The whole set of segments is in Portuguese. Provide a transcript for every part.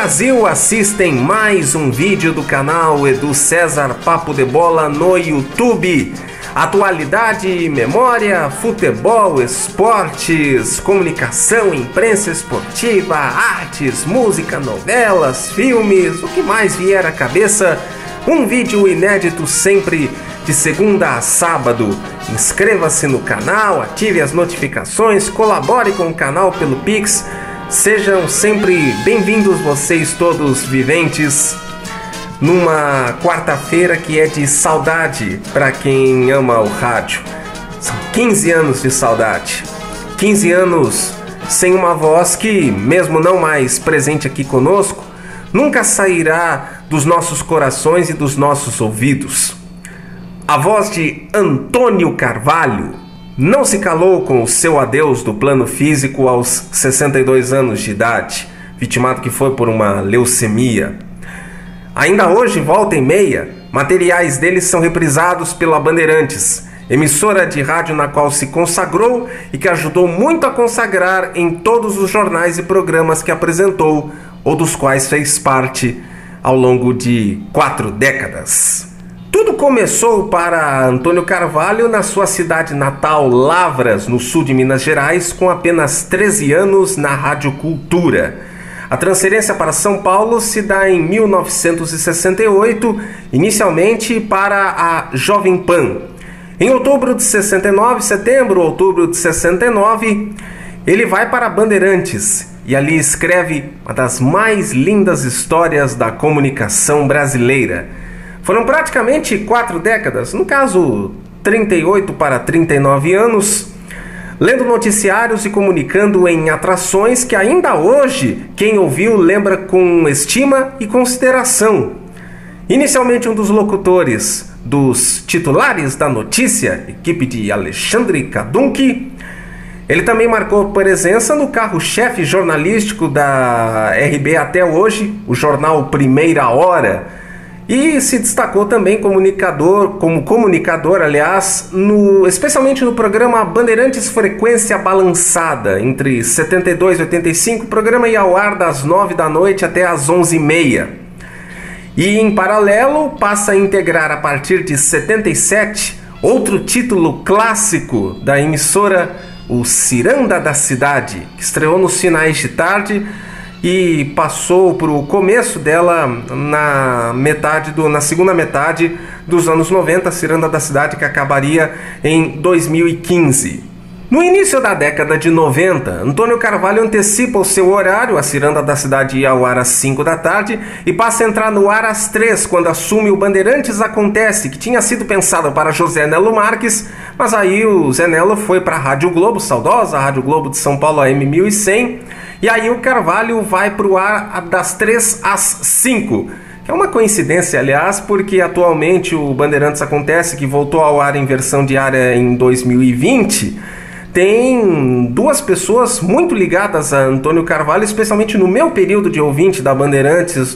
Brasil assistem mais um vídeo do canal Edu César Papo de Bola no YouTube. Atualidade, memória, futebol, esportes, comunicação, imprensa esportiva, artes, música, novelas, filmes, o que mais vier à cabeça. Um vídeo inédito sempre de segunda a sábado. Inscreva-se no canal, ative as notificações, colabore com o canal pelo Pix. Sejam sempre bem-vindos vocês todos viventes numa quarta-feira que é de saudade para quem ama o rádio. São 15 anos de saudade, 15 anos sem uma voz que, mesmo não mais presente aqui conosco, nunca sairá dos nossos corações e dos nossos ouvidos. A voz de Antônio Carvalho não se calou com o seu adeus do plano físico aos 62 anos de idade, vitimado que foi por uma leucemia. Ainda hoje, volta e meia, materiais dele são reprisados pela Bandeirantes, emissora de rádio na qual se consagrou e que ajudou muito a consagrar em todos os jornais e programas que apresentou ou dos quais fez parte ao longo de 4 décadas. Tudo começou para Antônio Carvalho na sua cidade natal, Lavras, no sul de Minas Gerais, com apenas 13 anos na Rádio Cultura. A transferência para São Paulo se dá em 1968, inicialmente para a Jovem Pan. Em outubro de 69, outubro de 69, ele vai para Bandeirantes e ali escreve uma das mais lindas histórias da comunicação brasileira. Foram praticamente 4 décadas, no caso 38 para 39 anos, lendo noticiários e comunicando em atrações que ainda hoje quem ouviu lembra com estima e consideração. Inicialmente um dos locutores dos titulares da notícia, equipe de Alexandre Kadunki, ele também marcou presença no carro-chefe jornalístico da RB até hoje, o jornal Primeira Hora, e se destacou também como comunicador, especialmente no programa Bandeirantes Frequência Balançada, entre 72 e 85, o programa ia ao ar das 9 da noite até às 11h30. E em paralelo passa a integrar a partir de 77 outro título clássico da emissora, o Ciranda da Cidade, que estreou nos finais de tarde e passou para o começo dela na segunda metade dos anos 90, Ciranda da Cidade, que acabaria em 2015. No início da década de 90, Antônio Carvalho antecipa o seu horário, a Ciranda da Cidade ia ao ar às 5 da tarde e passa a entrar no ar às 3, quando assume o Bandeirantes Acontece, que tinha sido pensado para José Nelo Marques, mas aí o Zé Nelo foi para a Rádio Globo, saudosa Rádio Globo de São Paulo, AM 1100, e aí o Carvalho vai para o ar das 3 às 5, que é uma coincidência, aliás, porque atualmente o Bandeirantes Acontece, que voltou ao ar em versão diária em 2020, tem 2 pessoas muito ligadas a Antônio Carvalho, especialmente no meu período de ouvinte da Bandeirantes,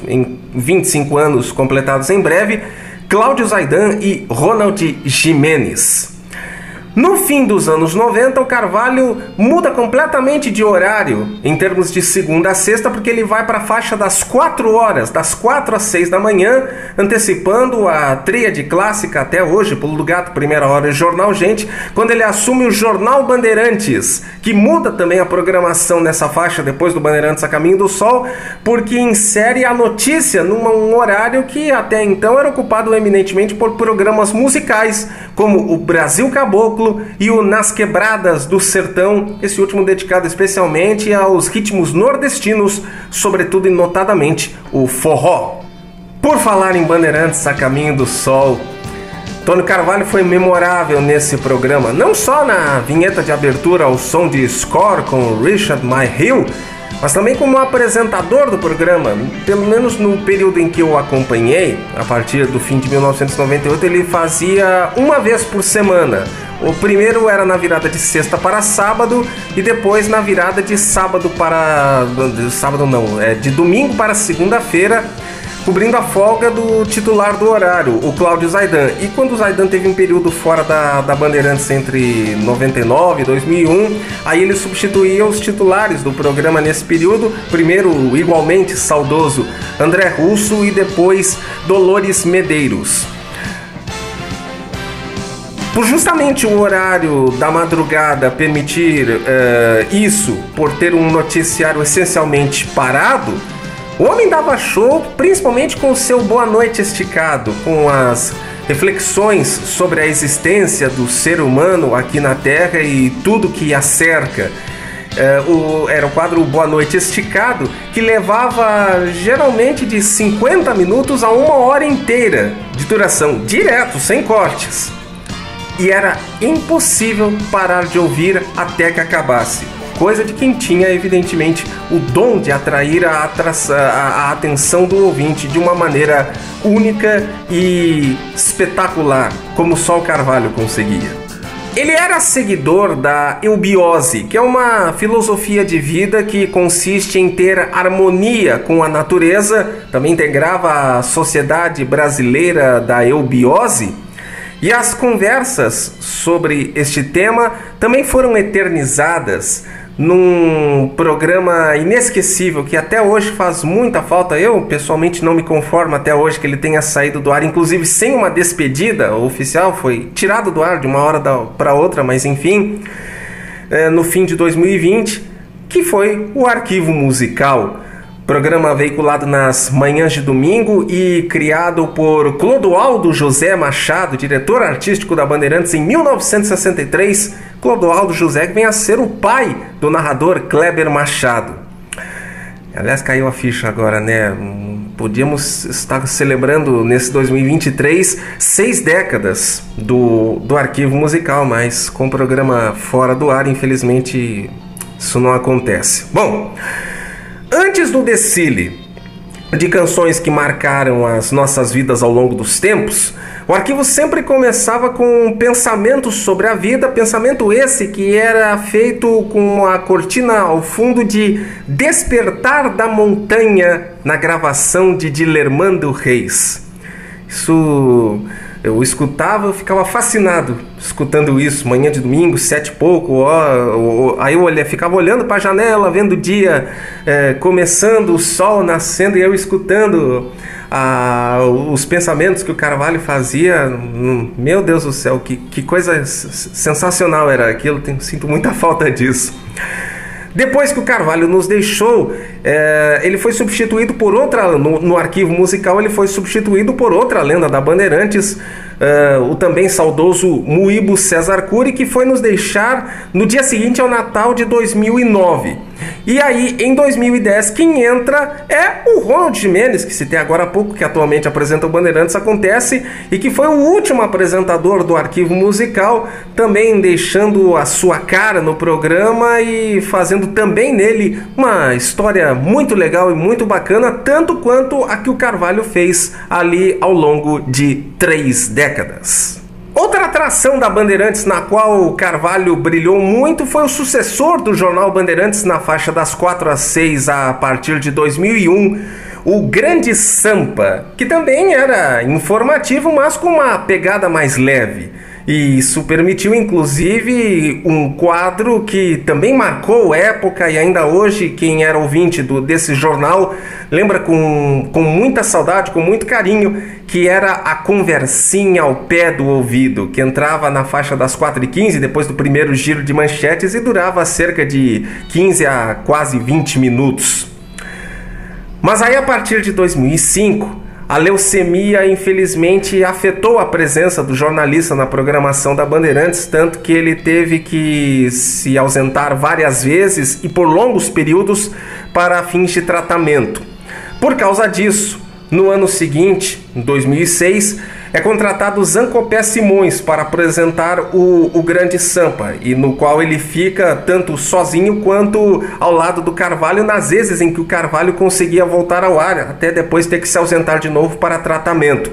em 25 anos completados em breve, Cláudio Zaidan e Ronald Jimenez. No fim dos anos 90, o Carvalho muda completamente de horário, em termos de segunda a sexta, porque ele vai para a faixa das 4 horas, das 4 às 6 da manhã, antecipando a tríade clássica até hoje, Pulo do Gato, Primeira Hora e Jornal Gente, quando ele assume o Jornal Bandeirantes, que muda também a programação nessa faixa depois do Bandeirantes a Caminho do Sol, porque insere a notícia num horário que até então era ocupado eminentemente por programas musicais, como o Brasil Caboclo e o Nas Quebradas do Sertão, esse último dedicado especialmente aos ritmos nordestinos, sobretudo e notadamente o forró. Por falar em Bandeirantes a Caminho do Sol, Antônio Carvalho foi memorável nesse programa, não só na vinheta de abertura ao som de Score com Richard Mayhew, mas também como apresentador do programa. Pelo menos no período em que eu acompanhei, a partir do fim de 1998, ele fazia uma vez por semana. O primeiro era na virada de sexta para sábado e depois na virada de de domingo para segunda-feira, cobrindo a folga do titular do horário, o Cláudio Zaidan. E quando o Zaidan teve um período fora da Bandeirantes entre 99 e 2001, aí ele substituía os titulares do programa nesse período, primeiro o igualmente saudoso André Russo e depois Dolores Medeiros. Por justamente o horário da madrugada permitir isso, por ter um noticiário essencialmente parado, o homem dava show principalmente com o seu Boa Noite esticado, com as reflexões sobre a existência do ser humano aqui na Terra e tudo que a cerca. Era o quadro Boa Noite esticado, que levava geralmente de 50 minutos a 1 hora inteira de duração, direto, sem cortes. E era impossível parar de ouvir até que acabasse. Coisa de quem tinha, evidentemente, o dom de atrair a atenção do ouvinte de uma maneira única e espetacular, como só o Carvalho conseguia. Ele era seguidor da eubiose, que é uma filosofia de vida que consiste em ter harmonia com a natureza. Também integrava a Sociedade Brasileira da Eubiose. E as conversas sobre este tema também foram eternizadas num programa inesquecível que até hoje faz muita falta. Eu, pessoalmente, não me conformo até hoje que ele tenha saído do ar, inclusive sem uma despedida oficial, foi tirado do ar de uma hora para outra, mas enfim, no fim de 2020, que foi o Arquivo Musical. Programa veiculado nas manhãs de domingo e criado por Clodoaldo José Machado, diretor artístico da Bandeirantes em 1963. Clodoaldo José, que vem a ser o pai do narrador Kleber Machado. Aliás, caiu a ficha agora, né? Podíamos estar celebrando nesse 2023 6 décadas do Arquivo Musical, mas com o programa fora do ar, infelizmente, isso não acontece. Bom, antes do desfile de canções que marcaram as nossas vidas ao longo dos tempos, o arquivo sempre começava com pensamentos sobre a vida, pensamento esse que era feito com a cortina ao fundo de Despertar da Montanha, na gravação de Dilermando Reis. Isso eu escutava, eu ficava fascinado escutando isso, manhã de domingo, 7 e pouco, aí eu ficava olhando para a janela, vendo o dia começando, o sol nascendo, e eu escutando os pensamentos que o Carvalho fazia. Meu Deus do céu, que coisa sensacional era aquilo, sinto muita falta disso. Depois que o Carvalho nos deixou, ele foi substituído por outra, no Arquivo Musical, ele foi substituído por outra lenda da Bandeirantes, o também saudoso Muíbo César Cury, que foi nos deixar no dia seguinte ao Natal de 2009. E aí, em 2010, quem entra é o Ronald Gimenez, que citei agora há pouco, que atualmente apresenta o Bandeirantes Acontece, e que foi o último apresentador do Arquivo Musical, também deixando a sua cara no programa e fazendo também nele uma história muito legal e muito bacana, tanto quanto a que o Carvalho fez ali ao longo de 3 décadas. Outra atração da Bandeirantes na qual o Carvalho brilhou muito foi o sucessor do Jornal Bandeirantes na faixa das 4 às 6 a partir de 2001, o Grande Sampa, que também era informativo, mas com uma pegada mais leve. E isso permitiu, inclusive, um quadro que também marcou época e ainda hoje quem era ouvinte desse jornal lembra com muita saudade, com muito carinho, que era a Conversinha ao Pé do Ouvido, que entrava na faixa das 4h15, depois do primeiro giro de manchetes, e durava cerca de 15 a quase 20 minutos. Mas aí, a partir de 2005... a leucemia, infelizmente, afetou a presença do jornalista na programação da Bandeirantes, tanto que ele teve que se ausentar várias vezes e por longos períodos para fins de tratamento. Por causa disso, no ano seguinte, em 2006, é contratado Zancopé Simões para apresentar o Grande Sampa, e no qual ele fica tanto sozinho quanto ao lado do Carvalho nas vezes em que o Carvalho conseguia voltar ao ar, até depois ter que se ausentar de novo para tratamento.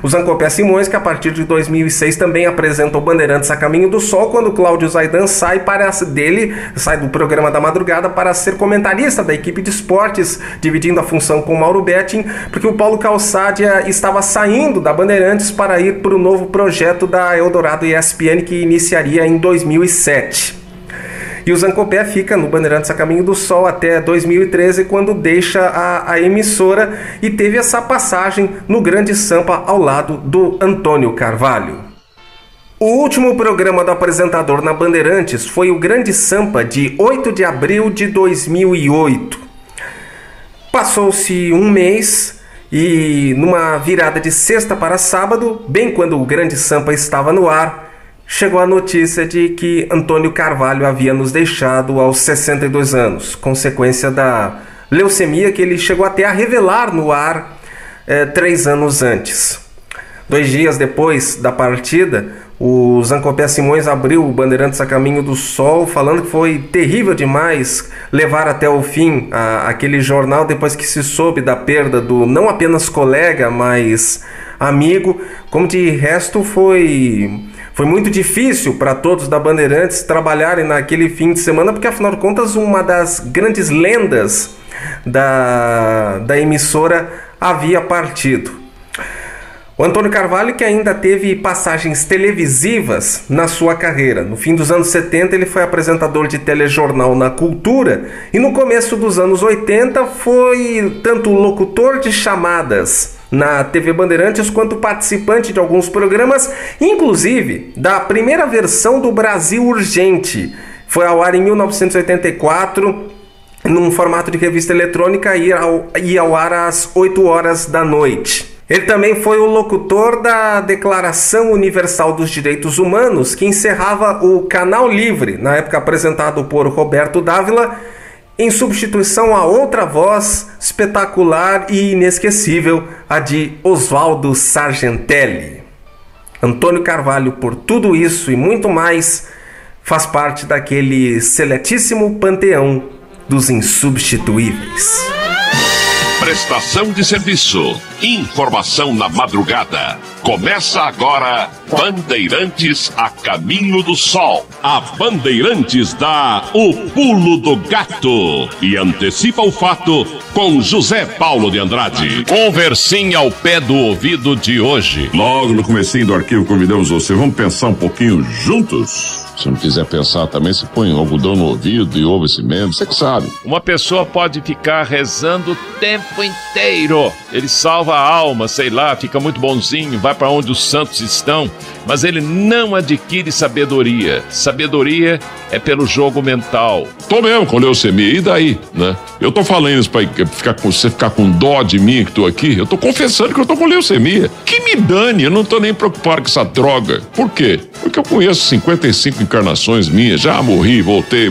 O Zancopé Simões, que a partir de 2006 também apresenta o Bandeirantes a Caminho do Sol, quando o Cláudio Zaidan sai do programa da madrugada para ser comentarista da equipe de esportes, dividindo a função com Mauro Betting, porque o Paulo Calçadia estava saindo da Bandeirantes para ir para o novo projeto da Eldorado ESPN, que iniciaria em 2007. E o Zancopé fica no Bandeirantes a Caminho do Sol até 2013, quando deixa a emissora, e teve essa passagem no Grande Sampa ao lado do Antônio Carvalho. O último programa do apresentador na Bandeirantes foi o Grande Sampa, de 8 de abril de 2008. Passou-se um mês e, numa virada de sexta para sábado, bem quando o Grande Sampa estava no ar, chegou a notícia de que Antônio Carvalho havia nos deixado aos 62 anos, consequência da leucemia que ele chegou até a revelar no ar 3 anos antes. 2 dias depois da partida, o Zancopé Simões abriu o Bandeirantes a Caminho do Sol, falando que foi terrível demais levar até o fim aquele jornal, depois que se soube da perda do não apenas colega, mas amigo. Como de resto foi muito difícil para todos da Bandeirantes trabalharem naquele fim de semana, porque afinal de contas uma das grandes lendas da emissora havia partido. O Antônio Carvalho, que ainda teve passagens televisivas na sua carreira. No fim dos anos 70 ele foi apresentador de telejornal na Cultura, e no começo dos anos 80 foi tanto locutor de chamadas na TV Bandeirantes quanto participante de alguns programas, inclusive da primeira versão do Brasil Urgente. Foi ao ar em 1984, num formato de revista eletrônica, e ia ao ar às 8 horas da noite. Ele também foi o locutor da Declaração Universal dos Direitos Humanos, que encerrava o Canal Livre, na época apresentado por Roberto Dávila, em substituição a outra voz espetacular e inesquecível, a de Oswaldo Sargentelli. Antônio Carvalho, por tudo isso e muito mais, faz parte daquele seletíssimo panteão dos insubstituíveis. Prestação de serviço, informação na madrugada. Começa agora Bandeirantes a Caminho do Sol. A Bandeirantes dá o pulo do gato e antecipa o fato com José Paulo de Andrade. Conversinha ao pé do ouvido de hoje. Logo no comecinho do arquivo convidamos você. Vamos pensar um pouquinho juntos? Se não quiser pensar também, se põe um algodão no ouvido e ouve esse mesmo, você que sabe. Uma pessoa pode ficar rezando o tempo inteiro. Ele salva a alma, sei lá, fica muito bonzinho, vai para onde os santos estão, mas ele não adquire sabedoria. Sabedoria é pelo jogo mental. Tô mesmo com leucemia, e daí, né? Eu tô falando isso pra você ficar com dó de mim que tô aqui. Eu tô confessando que eu tô com leucemia. Que me dane, eu não tô nem preocupado com essa droga. Por quê? Porque eu conheço 55 encarnações minhas, já morri, voltei.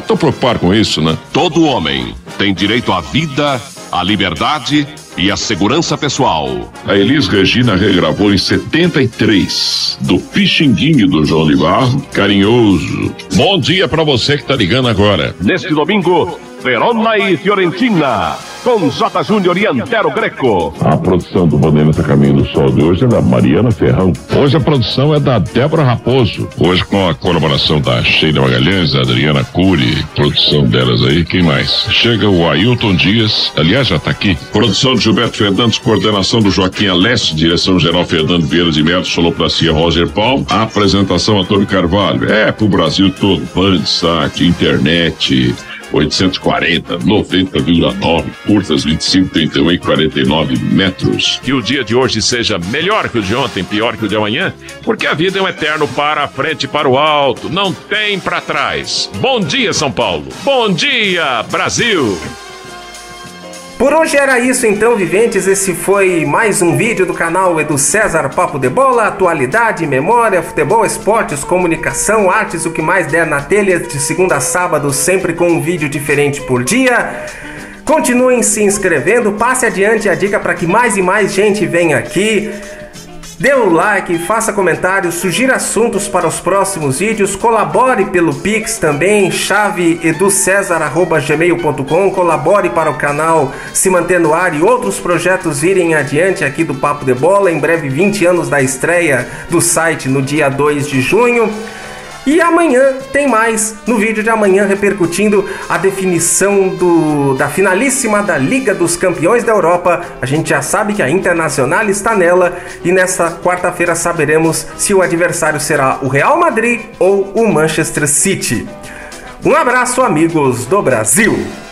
Tô preocupado com isso, né? Todo homem tem direito à vida, à liberdade e à segurança pessoal. A Elis Regina regravou em 73, do Pixinguinho do João de Barro, carinhoso. Bom dia pra você que tá ligando agora. Neste domingo, Verona e Fiorentina, com J. Júnior e Antero Greco. A produção do Bandeirantes a Caminho do Sol de hoje é da Mariana Ferrão. Hoje a produção é da Débora Raposo. Hoje com a colaboração da Sheila Magalhães, da Adriana Cury, produção delas aí, quem mais? Chega o Ailton Dias, aliás já tá aqui. Produção de Gilberto Fernandes, coordenação do Joaquim Alessio, direção-geral Fernando Vieira de Mello, sonoplastia Roger Paulo, apresentação Antônio Carvalho. Pro Brasil todo, Bandsat, internet, 840, 90,9, curtas 25, 31 e 49 metros. Que o dia de hoje seja melhor que o de ontem, pior que o de amanhã, porque a vida é um eterno para a frente e para o alto, não tem para trás. Bom dia, São Paulo. Bom dia, Brasil. Por hoje era isso então, viventes. Esse foi mais um vídeo do canal Edu César Papo de Bola. Atualidade, memória, futebol, esportes, comunicação, artes, o que mais der na telha, de segunda a sábado, sempre com um vídeo diferente por dia. Continuem se inscrevendo, passe adiante a dica para que mais e mais gente venha aqui. Dê um like, faça comentários, sugira assuntos para os próximos vídeos, colabore pelo Pix também, chaveeducesar@gmail.com, colabore para o canal se manter no ar e outros projetos irem adiante aqui do Papo de Bola. Em breve 20 anos da estreia do site no dia 2 de junho. E amanhã tem mais, no vídeo de amanhã, repercutindo a definição da finalíssima da Liga dos Campeões da Europa. A gente já sabe que a Internacional está nela e nesta quarta-feira saberemos se o adversário será o Real Madrid ou o Manchester City. Um abraço, amigos do Brasil!